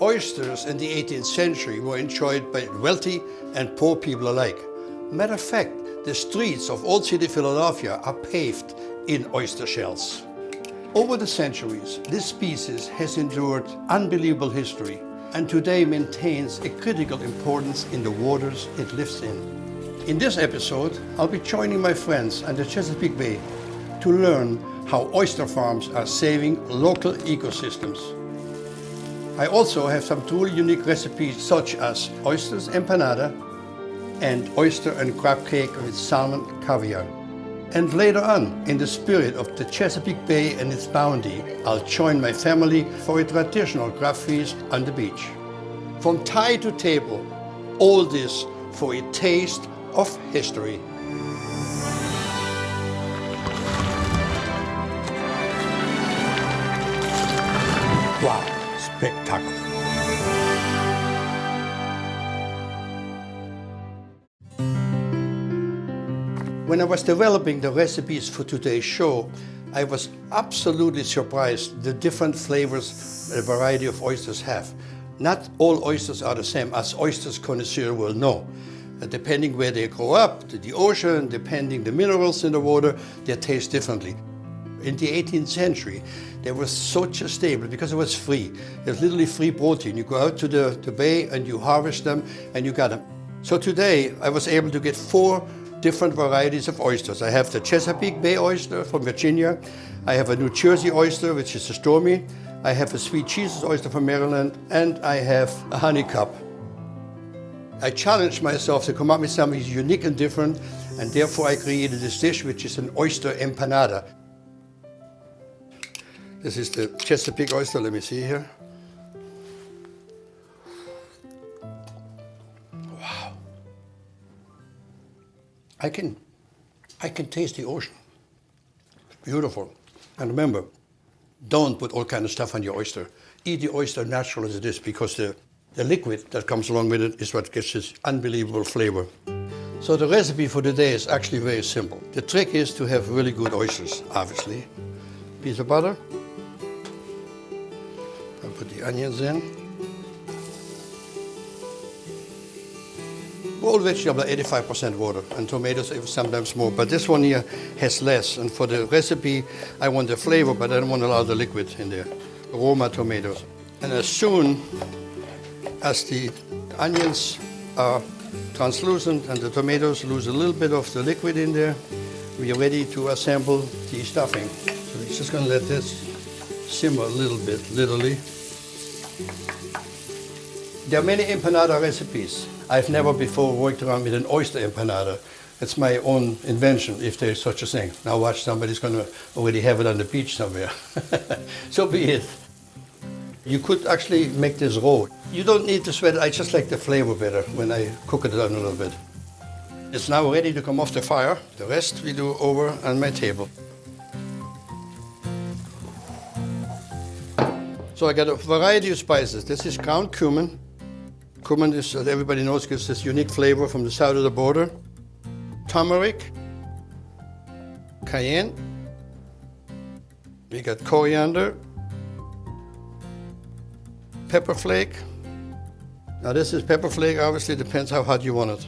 Oysters in the 18th century were enjoyed by wealthy and poor people alike. Matter of fact, the streets of Old City, Philadelphia are paved in oyster shells. Over the centuries, this species has endured unbelievable history and today maintains a critical importance in the waters it lives in. In this episode, I'll be joining my friends at the Chesapeake Bay to learn how oyster farms are saving local ecosystems. I also have some truly unique recipes such as Oyster Empanada and oyster and crab cake with salmon caviar. And later on, in the spirit of the Chesapeake Bay and its bounty, I'll join my family for a traditional crab feast on the beach. From tide to table, all this for a taste of history. Wow, spectacular. When I was developing the recipes for today's show, I was absolutely surprised the different flavors a variety of oysters have. Not all oysters are the same, as oysters connoisseurs will know. Depending where they grow up, the ocean, depending the minerals in the water, they taste differently. In the 18th century, there was such a staple because it was free. There's literally free protein. You go out to the bay and you harvest them and you got them. So today I was able to get 4 different varieties of oysters. I have the Chesapeake Bay oyster from Virginia. I have a New Jersey oyster, which is a stormy. I have a sweet Jesus oyster from Maryland, and I have a honey cup. I challenged myself to come up with something unique and different, and therefore I created this dish, which is an oyster empanada. This is the Chesapeake oyster. Let me see here. Wow. I can taste the ocean. It's beautiful. And remember, don't put all kind of stuff on your oyster. Eat the oyster natural as it is, because the liquid that comes along with it is what gives this unbelievable flavor. So the recipe for today is actually very simple. The trick is to have really good oysters, obviously. Piece of butter. I'll put the onions in. All vegetables are 85% water, and tomatoes sometimes more, but this one here has less. And for the recipe, I want the flavor, but I don't want a lot of the liquid in there. Roma tomatoes. And as soon as the onions are translucent and the tomatoes lose a little bit of the liquid in there, we are ready to assemble the stuffing. So we're just going to let this simmer a little bit, literally. There are many empanada recipes. I've never before worked around with an oyster empanada. It's my own invention, if there's such a thing. Now watch, somebody's going to already have it on the beach somewhere. So be it. You could actually make this raw. You don't need to sweat it. I just like the flavor better when I cook it down a little bit. It's now ready to come off the fire. The rest we do over on my table. So I got a variety of spices. This is ground cumin. Cumin is, as everybody knows, gives this unique flavor from the south of the border. Turmeric, cayenne. We got coriander, pepper flake. Now this is pepper flake, obviously depends how hot you want it.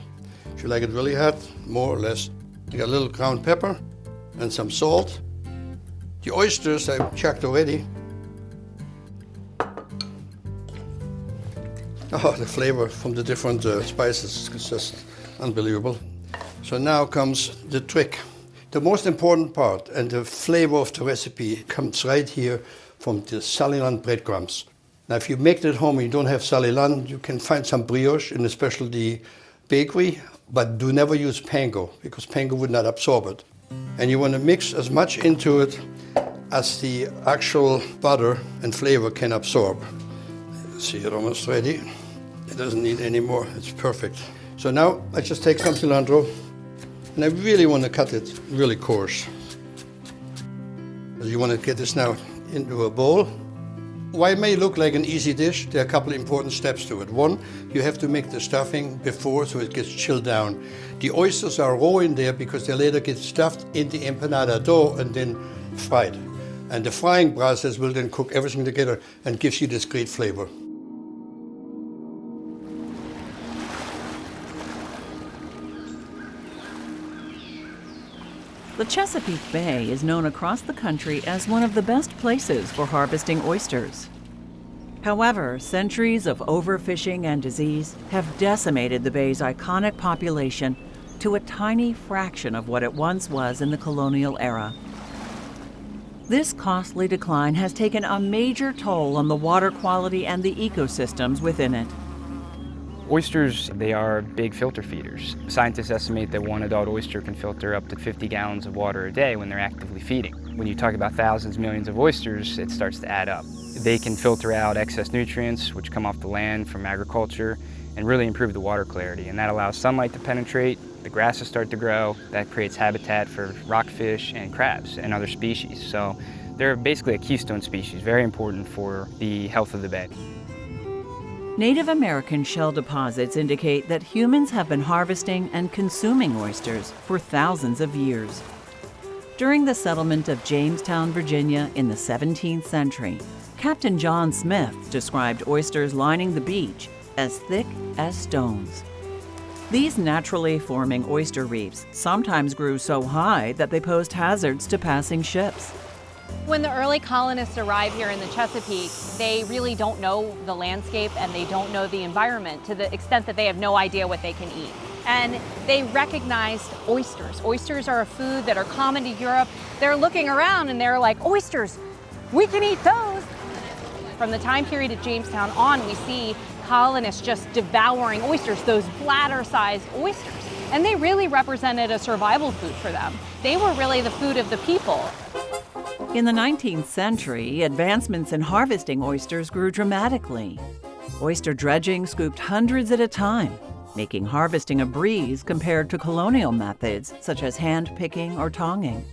If you like it really hot, more or less. You got a little ground pepper and some salt. The oysters I checked already. Oh, the flavor from the different spices is just unbelievable. So now comes the trick. The most important part and the flavor of the recipe comes right here from the Salilan breadcrumbs. Now, if you make it at home and you don't have Salilan, you can find some brioche in a specialty bakery, but do never use panko, because panko would not absorb it. And you want to mix as much into it as the actual butter and flavor can absorb. See it almost ready. It doesn't need any more, it's perfect. So now I just take some cilantro, and I really want to cut it really coarse. You want to get this now into a bowl. While it may look like an easy dish, there are a couple of important steps to it. One, you have to make the stuffing before so it gets chilled down. The oysters are raw in there because they later get stuffed in the empanada dough and then fried. And the frying process will then cook everything together and gives you this great flavor. The Chesapeake Bay is known across the country as one of the best places for harvesting oysters. However, centuries of overfishing and disease have decimated the bay's iconic population to a tiny fraction of what it once was in the colonial era. This costly decline has taken a major toll on the water quality and the ecosystems within it. Oysters, they are big filter feeders. Scientists estimate that one adult oyster can filter up to 50 gallons of water a day when they're actively feeding. When you talk about thousands, millions of oysters, it starts to add up. They can filter out excess nutrients, which come off the land from agriculture, and really improve the water clarity. And that allows sunlight to penetrate, the grasses start to grow, that creates habitat for rockfish and crabs and other species. So they're basically a keystone species, very important for the health of the bay. Native American shell deposits indicate that humans have been harvesting and consuming oysters for thousands of years. During the settlement of Jamestown, Virginia in the 17th century, Captain John Smith described oysters lining the beach as thick as stones. These naturally forming oyster reefs sometimes grew so high that they posed hazards to passing ships. When the early colonists arrive here in the Chesapeake, they really don't know the landscape and they don't know the environment to the extent that they have no idea what they can eat. And they recognized oysters. Oysters are a food that are common to Europe. They're looking around and they're like, oysters, we can eat those. From the time period at Jamestown on, we see colonists just devouring oysters, those bladder-sized oysters. And they really represented a survival food for them. They were really the food of the people. In the 19th century, advancements in harvesting oysters grew dramatically. Oyster dredging scooped hundreds at a time, making harvesting a breeze compared to colonial methods such as hand-picking or tonging.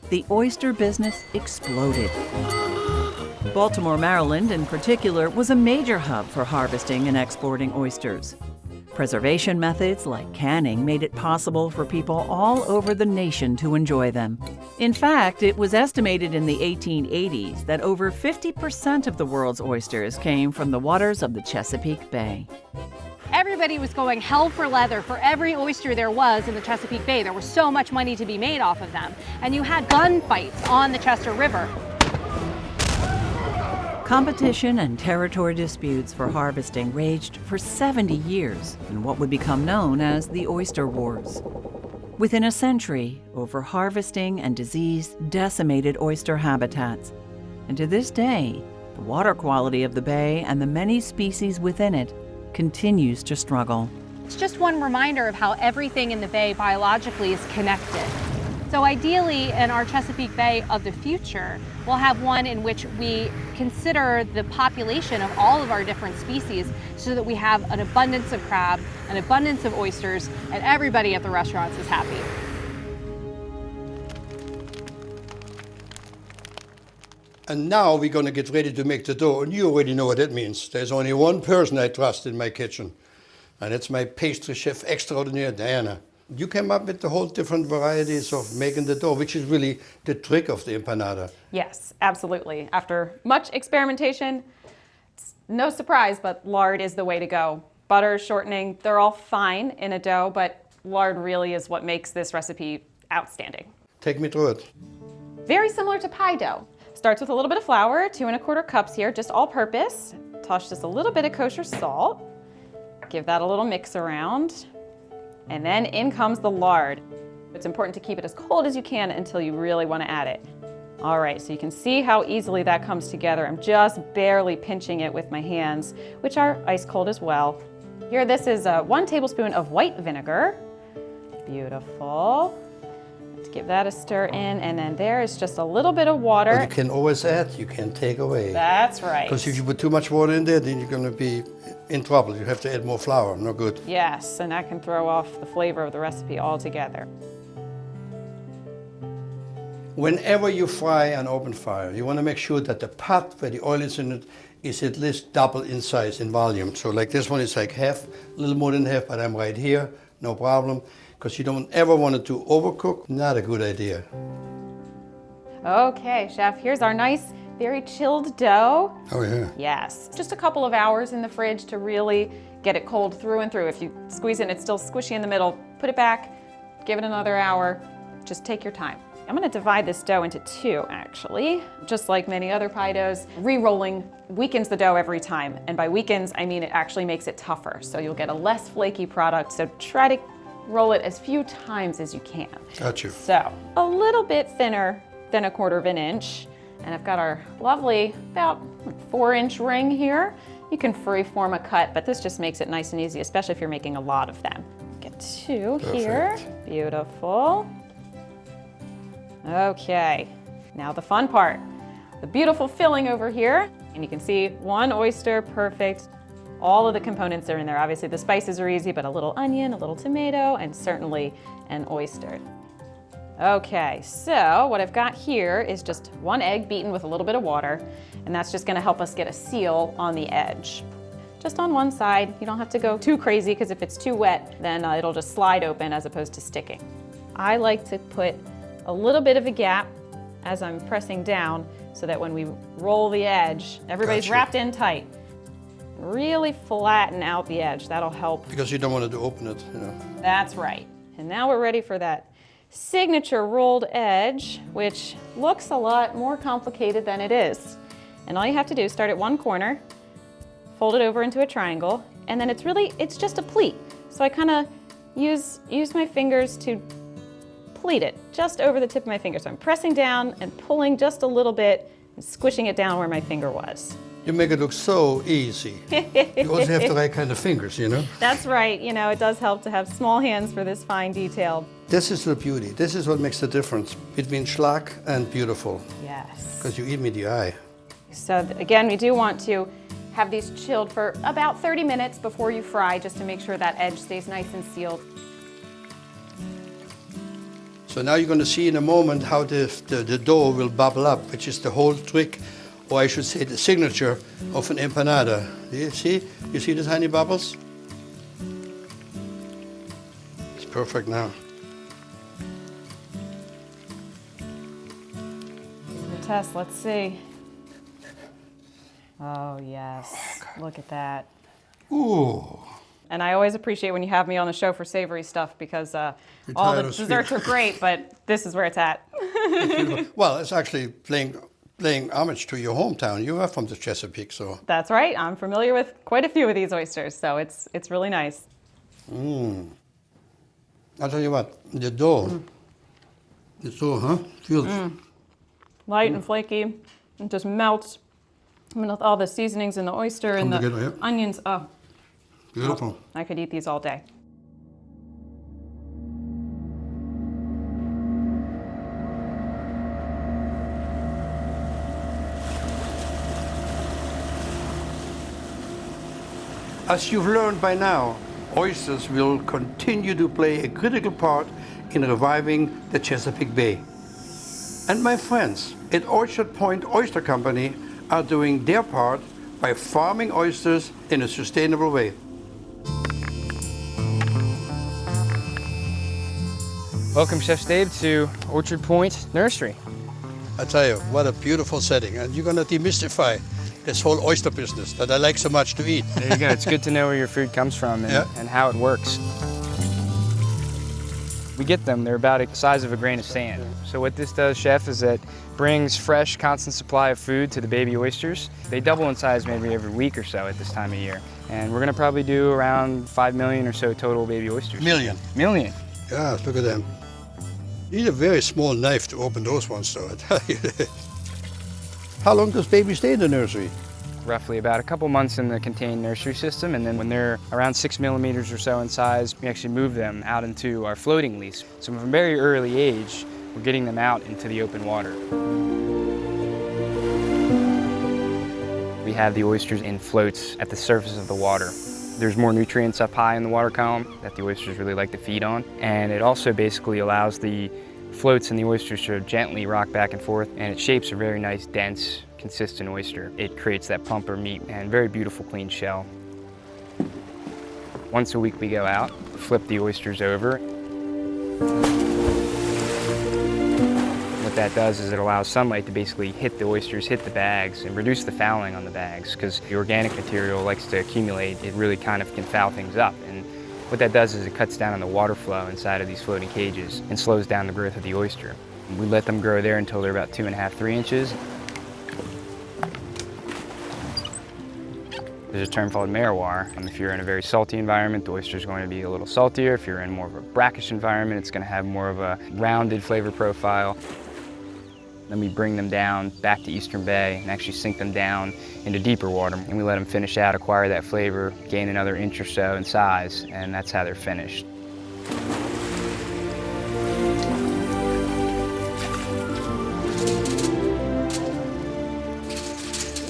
The oyster business exploded. Baltimore, Maryland, in particular, was a major hub for harvesting and exporting oysters. Preservation methods like canning made it possible for people all over the nation to enjoy them. In fact, it was estimated in the 1880s that over 50% of the world's oysters came from the waters of the Chesapeake Bay. Everybody was going hell for leather for every oyster there was in the Chesapeake Bay. There was so much money to be made off of them. And you had gunfights on the Chester River. Competition and territory disputes for harvesting raged for 70 years in what would become known as the Oyster Wars. Within a century, overharvesting and disease decimated oyster habitats. And to this day, the water quality of the bay and the many species within it continues to struggle. It's just one reminder of how everything in the bay biologically is connected. So ideally, in our Chesapeake Bay of the future, we'll have one in which we consider the population of all of our different species so that we have an abundance of crab, an abundance of oysters, and everybody at the restaurants is happy. And now we're going to get ready to make the dough, and you already know what that means. There's only one person I trust in my kitchen, and it's my pastry chef extraordinaire, Diana. You came up with the whole different varieties of making the dough, which is really the trick of the empanada. Yes, absolutely. After much experimentation, it's no surprise, but lard is the way to go. Butter, shortening, they're all fine in a dough, but lard really is what makes this recipe outstanding. Take me through it. Very similar to pie dough. Starts with a little bit of flour, 2 1/4 cups here, just all purpose. Toss just a little bit of kosher salt. Give that a little mix around. And then in comes the lard. It's important to keep it as cold as you can until you really want to add it. All right, so you can see how easily that comes together. I'm just barely pinching it with my hands, which are ice cold as well. Here, this is 1 tablespoon of white vinegar. Beautiful. Let's give that a stir in, and then there is just a little bit of water. Well, you can always add, you can take away. That's right. Because if you put too much water in there, then you're going to be in trouble. You have to add more flour, no good. Yes, and that can throw off the flavor of the recipe altogether. Whenever you fry on open fire, you want to make sure that the pot where the oil is in it is at least double in size, in volume. So like this one is like half, a little more than half, but I'm right here, no problem. Because you don't ever want it to overcook, not a good idea. Okay, Chef, here's our nice, very chilled dough. Oh yeah. Yes, just a couple of hours in the fridge to really get it cold through and through. If you squeeze it and it's still squishy in the middle, put it back, give it another hour, Just take your time. I'm gonna divide this dough into two, actually. Just like many other pie doughs, re-rolling weakens the dough every time. And by weakens, I mean it actually makes it tougher. So you'll get a less flaky product. So try to roll it as few times as you can. Got you. So a little bit thinner than 1/4 inch. And I've got our lovely about 4-inch ring here. You can free form a cut, but this just makes it nice and easy, especially if you're making a lot of them. Get two here. Beautiful. Okay, now the fun part. The beautiful filling over here. And you can see one oyster, perfect. All of the components are in there. Obviously the spices are easy, but a little onion, a little tomato, and certainly an oyster. Okay, so what I've got here is just 1 egg beaten with a little bit of water, and that's just gonna help us get a seal on the edge. Just on one side. You don't have to go too crazy, because if it's too wet, then it'll just slide open as opposed to sticking. I like to put a little bit of a gap as I'm pressing down so that when we roll the edge, everybody's Gotcha. wrapped in tight. Really flatten out the edge. That'll help. Because you don't want to open it, you know. That's right. And now we're ready for that signature rolled edge, which looks a lot more complicated than it is. And all you have to do is start at one corner, fold it over into a triangle, and then it's just a pleat. So I kind of use my fingers to pleat it just over the tip of my finger. So I'm pressing down and pulling just a little bit and squishing it down where my finger was. You make it look so easy. You also have the right kind of fingers, you know. That's right. You know, it does help to have small hands for this fine detail. This is the beauty. This is what makes the difference between schlag and beautiful. Yes. Because you eat me the eye. So again, we do want to have these chilled for about 30 minutes before you fry, just to make sure that edge stays nice and sealed. So now you're going to see in a moment how the dough will bubble up, which is the whole trick, or I should say the signature of an empanada. You see? You see the tiny bubbles? It's perfect now. Test, let's see. Oh yes, look at that. Ooh. And I always appreciate when you have me on the show for savory stuff, because all tired the of sweet. desserts are great, but this is where it's at. Well, it's actually playing homage to your hometown. You are from the Chesapeake, so. That's right. I'm familiar with quite a few of these oysters, so it's really nice. I'll tell you what, the dough, huh? Feels. Light and flaky, it just melts. I mean, with all the seasonings and the oyster and the together, yeah. onions, oh, Beautiful. I could eat these all day. As you've learned by now, oysters will continue to play a critical part in reviving the Chesapeake Bay. And my friends at Orchard Point Oyster Company are doing their part by farming oysters in a sustainable way. Welcome, Chef Staib, to Orchard Point Nursery. I tell you, what a beautiful setting. And you're gonna demystify this whole oyster business that I like so much to eat. There you go. It's good to know where your food comes from and how it works. We get them, they're about the size of a grain of sand. So what this does, Chef, is that brings fresh, constant supply of food to the baby oysters. They double in size maybe every week or so at this time of year. And we're gonna probably do around 5 million or so total baby oysters. Million. Million. Yeah, look at them. You need a very small knife to open those ones, though, I tell you. How long does baby stay in the nursery? Roughly about a couple months in the contained nursery system, and then when they're around 6 millimeters or so in size, we actually move them out into our floating lease. So from a very early age, we're getting them out into the open water. We have the oysters in floats at the surface of the water. There's more nutrients up high in the water column that the oysters really like to feed on, and it also basically allows the floats and the oysters to gently rock back and forth, and it shapes a very nice, dense, consistent oyster. It creates that plumper meat and very beautiful, clean shell. Once a week we go out, flip the oysters over. What that does is it allows sunlight to basically hit the oysters, hit the bags, and reduce the fouling on the bags, because the organic material likes to accumulate. It really kind of can foul things up. And What that does is it cuts down on the water flow inside of these floating cages and slows down the growth of the oyster. We let them grow there until they're about 2.5, 3 inches. There's a term called merroir. If you're in a very salty environment, the oyster is going to be a little saltier. If you're in more of a brackish environment, it's going to have more of a rounded flavor profile. Then we bring them down back to Eastern Bay and actually sink them down into deeper water. And we let them finish out, acquire that flavor, gain another inch or so in size, and that's how they're finished.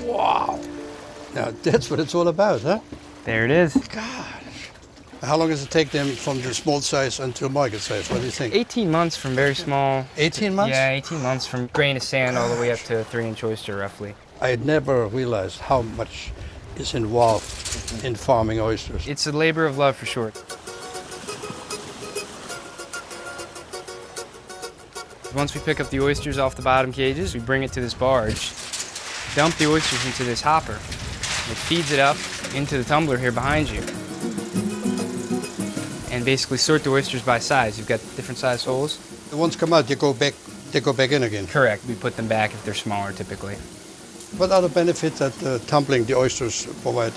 Wow. Now that's what it's all about, huh? There it is. God. How long does it take them from the small size until market size? What do you think? 18 months from very small. 18 months? Yeah, 18 months from grain of sand all the way up to a 3-inch oyster roughly. I had never realized how much is involved in farming oysters. It's a labor of love for sure. Once we pick up the oysters off the bottom cages, we bring it to this barge, dump the oysters into this hopper. It feeds it up into the tumbler here behind you. And basically sort the oysters by size. You've got different size holes. The ones come out, they go back in again. Correct. We put them back if they're smaller typically. What are the benefits that tumbling the oysters provide?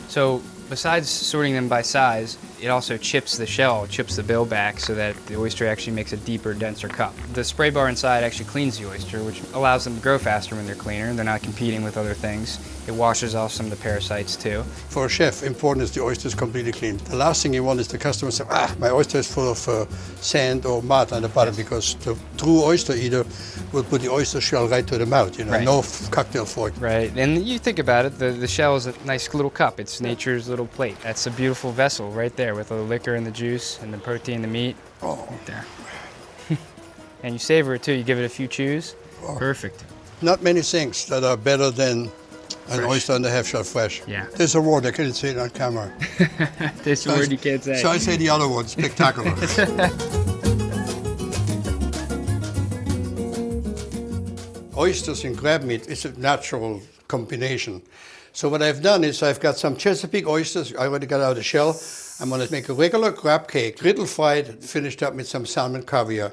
So besides sorting them by size, it also chips the shell, chips the bill back so that the oyster actually makes a deeper, denser cup. The spray bar inside actually cleans the oyster, which allows them to grow faster when they're cleaner. They're not competing with other things. It washes off some of the parasites too. For a chef, important is the oyster is completely clean. The last thing you want is the customer to say, my oyster is full of sand or mud on the bottom, because the true oyster eater will put the oyster shell right to the mouth, you know, Right. no cocktail fork. Right, and you think about it, the shell is a nice little cup. It's nature's little plate. That's a beautiful vessel right there with the liquor and the juice and the protein, the meat. Oh. Right there. And you savor it too. You give it a few chews. Oh. Perfect. Not many things that are better than an Fresh. oyster and a half shell fresh. Yeah. There's a word, I can't say it on camera. This word you can't say. So I say the other one, spectacular. Oysters and crab meat is a natural combination. So what I've done is I've got some Chesapeake oysters. I already got out of the shell. I'm going to make a regular crab cake, griddle fried, finished up with some salmon caviar.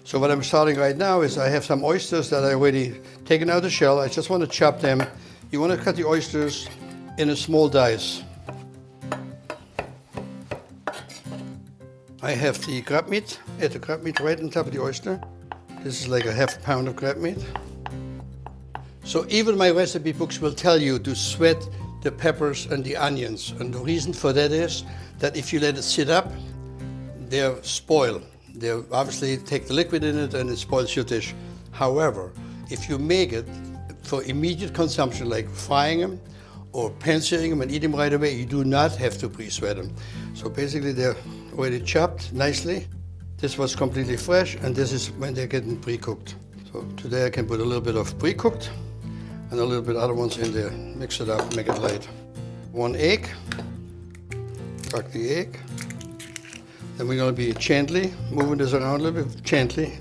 So what I'm starting right now is I have some oysters that I already taken out of the shell. I just want to chop them. You want to cut the oysters in a small dice. I have the crab meat. Add the crab meat right on top of the oyster. This is like a half pound of crab meat. So even my recipe books will tell you to sweat the peppers and the onions. And the reason for that is that if you let it sit up, they'll spoil. They'll obviously take the liquid in it and it spoils your dish. However, if you make it for immediate consumption, like frying them or pan-searing them and eat them right away, you do not have to pre-sweat them. So basically they're already chopped nicely. This was completely fresh, and this is when they're getting pre-cooked. So today I can put a little bit of pre-cooked and a little bit other ones in there. Mix it up, make it light. 1 egg, crack the egg. Then we're going to be gently moving this around a little bit, gently,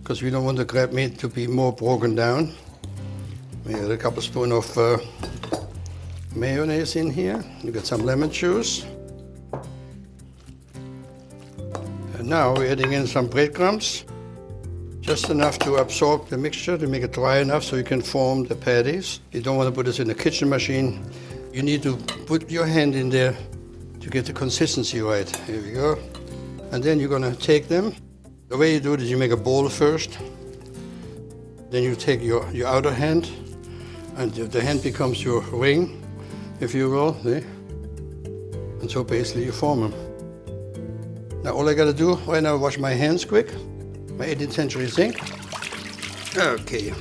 because we don't want the crab meat to be more broken down. We add a couple spoons of mayonnaise in here. You got some lemon juice. And now we're adding in some breadcrumbs, just enough to absorb the mixture, to make it dry enough so you can form the patties. You don't want to put this in a kitchen machine. You need to put your hand in there to get the consistency right. Here we go. And then you're going to take them. The way you do it is you make a ball first. Then you take your outer hand, and the hand becomes your ring, if you will. See? And so basically you form them. Now all I got to do right now is wash my hands quick. My 18th century sink. Okay.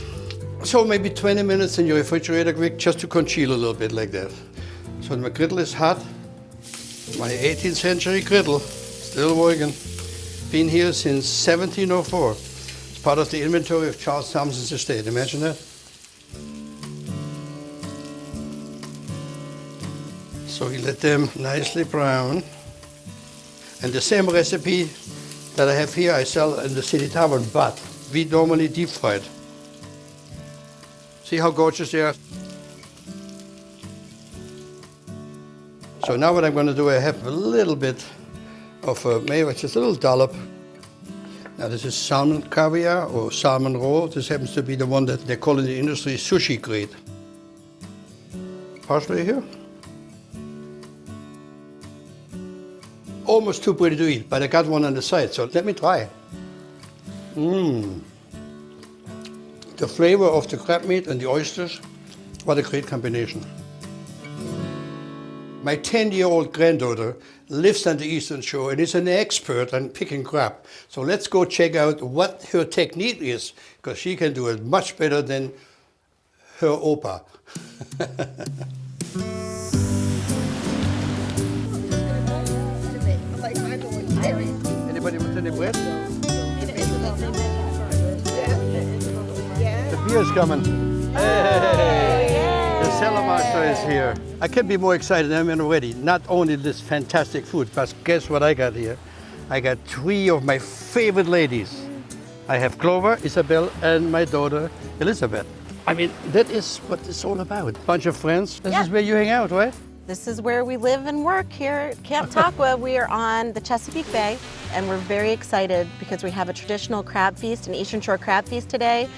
So maybe 20 minutes in your refrigerator quick, just to congeal a little bit like that. So my griddle is hot. My 18th century griddle, still working. Been here since 1704. It's part of the inventory of Charles Thompson's estate. Imagine that. So we let them nicely brown. And the same recipe that I have here, I sell in the city tavern, but we normally deep fry it. See how gorgeous they are? So now what I'm going to do, I have a little bit of mayo, just a little dollop. Now this is salmon caviar or salmon roe. This happens to be the one that they call in the industry sushi grade. Parsley here. Almost too pretty to eat, but I got one on the side, so let me try. The flavor of the crab meat and the oysters, what a great combination. My 10-year-old granddaughter lives on the Eastern Shore and is an expert on picking crab. So let's go check out what her technique is, because she can do it much better than her opa. Anybody want any bread? The beer's coming. Hey! The cellar master is here. I can't be more excited than I am already. Not only this fantastic food, but guess what I got here? I got 3 of my favorite ladies. I have Clover, Isabel, and my daughter, Elizabeth. I mean, that is what it's all about. Bunch of friends. This is where you hang out, right? This is where we live and work here at Camp Taqua. We are on the Chesapeake Bay, and we're very excited because we have a traditional crab feast, an Eastern Shore crab feast today.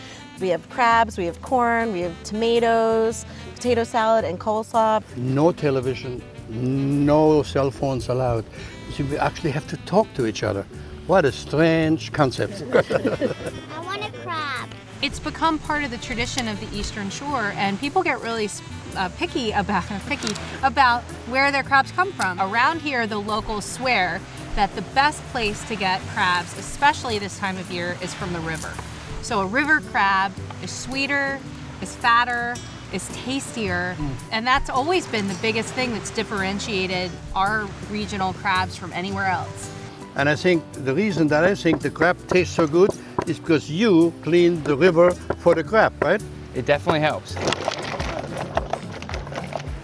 We have crabs, we have corn, we have tomatoes, potato salad, and coleslaw. No television, no cell phones allowed. So we actually have to talk to each other. What a strange concept. I want a crab. It's become part of the tradition of the Eastern Shore, and people get really picky about where their crabs come from. Around here, the locals swear that the best place to get crabs, especially this time of year, is from the river. So a river crab is sweeter, is fatter, is tastier, and that's always been the biggest thing that's differentiated our regional crabs from anywhere else. And I think the reason that I think the crab tastes so good is because you clean the river for the crab, right? It definitely helps.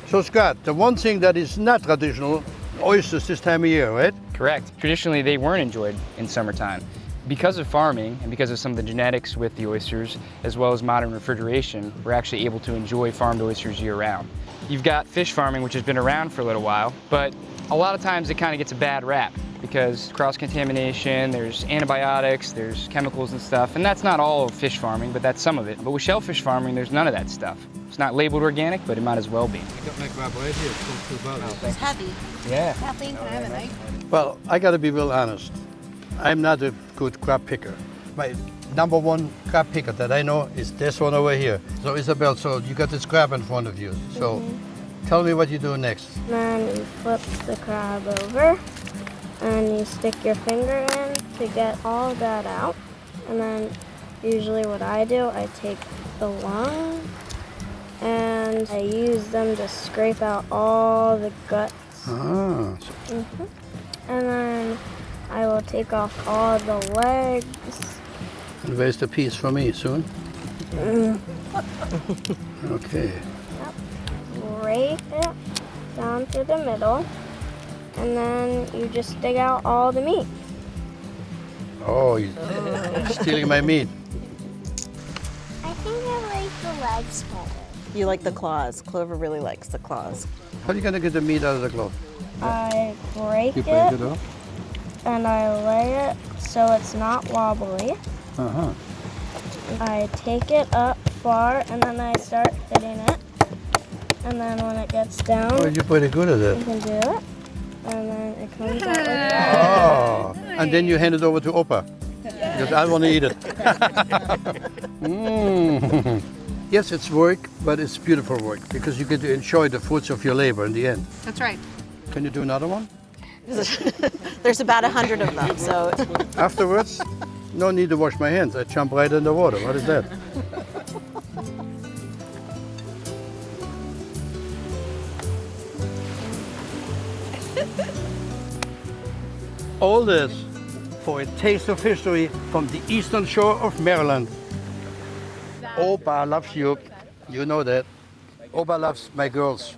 So Scott, the one thing that is not traditional, oysters this time of year, right? Correct. Traditionally, they weren't enjoyed in summertime. Because of farming and because of some of the genetics with the oysters, as well as modern refrigeration, we're actually able to enjoy farmed oysters year-round. You've got fish farming, which has been around for a little while, but a lot of times it kind of gets a bad rap because cross-contamination, there's antibiotics, there's chemicals and stuff, and that's not all of fish farming, but that's some of it. But with shellfish farming, there's none of that stuff. It's not labeled organic, but it might as well be. I got my crab right here. It's heavy. Yeah. Kathleen, can I have a knife? Well, I got to be real honest. I'm not a good crab picker. My number one crab picker that I know is this one over here. So Isabel, so you got this crab in front of you. So tell me what you do next. Then you flip the crab over and you stick your finger in to get all that out. And then usually what I do, I take the lungs and I use them to scrape out all the guts. Ah. And then I will take off all the legs. And where's the piece for me soon? Okay. Break it down to the middle. And then you just dig out all the meat. Oh, you're stealing my meat. I think I like the legs better. You like the claws. Clover really likes the claws. How are you going to get the meat out of the cloth? I break You it, break it off? and I lay it so it's not wobbly. Uh-huh. I take it up far and then I start hitting it. And then when it gets down, Oh, you're pretty good at you it. can do it. And then it comes out like that. Oh, and then you hand it over to Opa. Because I want to eat it. Yes, it's work, but it's beautiful work because you get to enjoy the fruits of your labor in the end. That's right. Can you do another one? There's about 100 of them, so Afterwards, no need to wash my hands. I jump right in the water. What is that? All this for a taste of history from the Eastern Shore of Maryland. Opa loves you. You know that. Opa loves my girls.